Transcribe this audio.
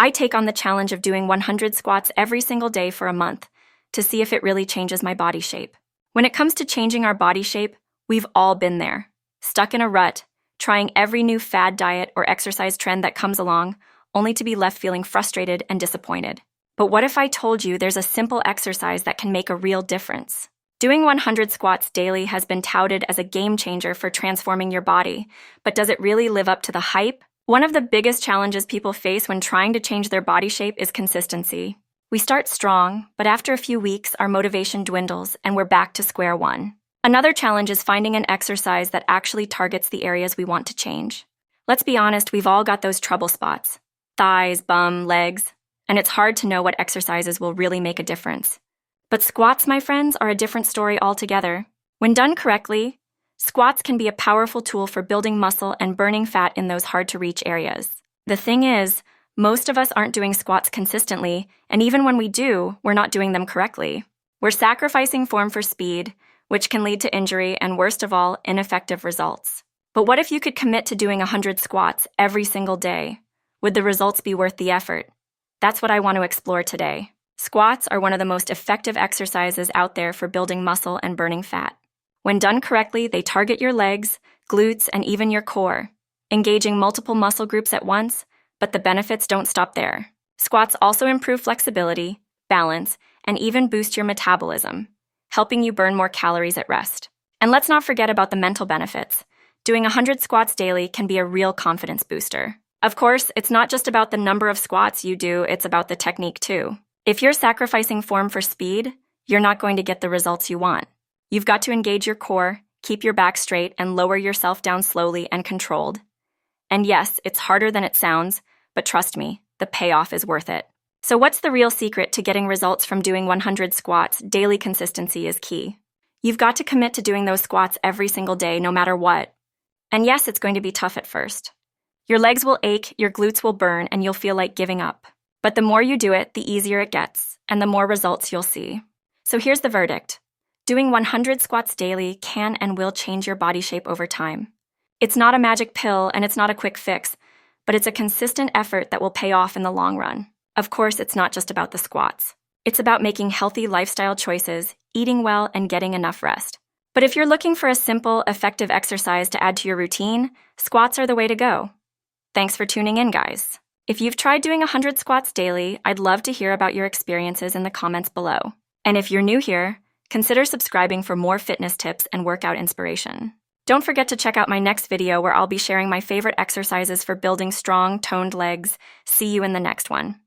I take on the challenge of doing 100 squats every single day for a month to see if it really changes my body shape. When it comes to changing our body shape, we've all been there, stuck in a rut, trying every new fad diet or exercise trend that comes along, only to be left feeling frustrated and disappointed. But what if I told you there's a simple exercise that can make a real difference? Doing 100 squats daily has been touted as a game changer for transforming your body, but does it really live up to the hype? One of the biggest challenges people face when trying to change their body shape is consistency. We start strong, but after a few weeks, our motivation dwindles and we're back to square one. Another challenge is finding an exercise that actually targets the areas we want to change. Let's be honest, we've all got those trouble spots: thighs, bum, legs, and it's hard to know what exercises will really make a difference. But squats, my friends, are a different story altogether. When done correctly, squats can be a powerful tool for building muscle and burning fat in those hard-to-reach areas. The thing is, most of us aren't doing squats consistently, and even when we do, we're not doing them correctly. We're sacrificing form for speed, which can lead to injury and, worst of all, ineffective results. But what if you could commit to doing 100 squats every single day? Would the results be worth the effort? That's what I want to explore today. Squats are one of the most effective exercises out there for building muscle and burning fat. When done correctly, they target your legs, glutes, and even your core, engaging multiple muscle groups at once, but the benefits don't stop there. Squats also improve flexibility, balance, and even boost your metabolism, helping you burn more calories at rest. And let's not forget about the mental benefits. Doing 100 squats daily can be a real confidence booster. Of course, it's not just about the number of squats you do, it's about the technique too. If you're sacrificing form for speed, you're not going to get the results you want. You've got to engage your core, keep your back straight, and lower yourself down slowly and controlled. And yes, it's harder than it sounds, but trust me, the payoff is worth it. So what's the real secret to getting results from doing 100 squats? Daily consistency is key. You've got to commit to doing those squats every single day, no matter what. And yes, it's going to be tough at first. Your legs will ache, your glutes will burn, and you'll feel like giving up. But the more you do it, the easier it gets, and the more results you'll see. So here's the verdict. Doing 100 squats daily can and will change your body shape over time. It's not a magic pill, and it's not a quick fix, but it's a consistent effort that will pay off in the long run. Of course, it's not just about the squats. It's about making healthy lifestyle choices, eating well, and getting enough rest. But if you're looking for a simple, effective exercise to add to your routine, squats are the way to go. Thanks for tuning in, guys. If you've tried doing 100 squats daily, I'd love to hear about your experiences in the comments below. And if you're new here, consider subscribing for more fitness tips and workout inspiration. Don't forget to check out my next video where I'll be sharing my favorite exercises for building strong, toned legs. See you in the next one.